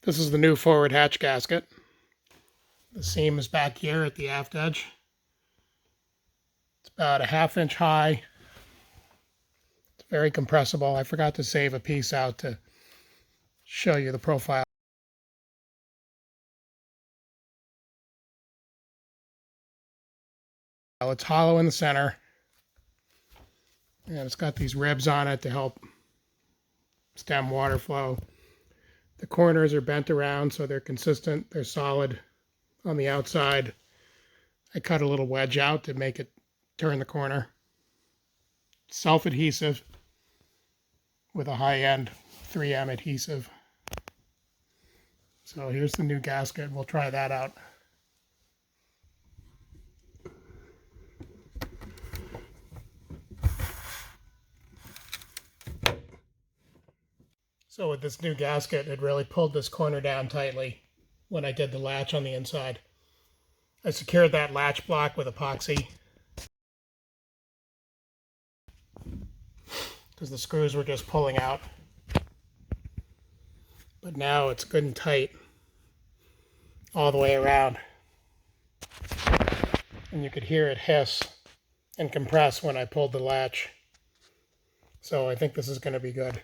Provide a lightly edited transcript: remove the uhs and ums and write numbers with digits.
This is the new forward hatch gasket. The seam is back here at the aft edge. It's about a 1/2 inch high. It's very compressible. I forgot to save a piece out to show you the profile. It's hollow in the center, and it's got these ribs on it to help stem water flow. The corners are bent around so they're consistent, they're solid on the outside. I cut a little wedge out to make it turn the corner. Self-adhesive with a high-end 3M adhesive. So here's the new gasket. We'll try that out. So with this new gasket, it really pulled this corner down tightly when I did the latch on the inside. I secured that latch block with epoxy because the screws were just pulling out. But now it's good and tight all the way around. And you could hear it hiss and compress when I pulled the latch. So I think this is going to be good.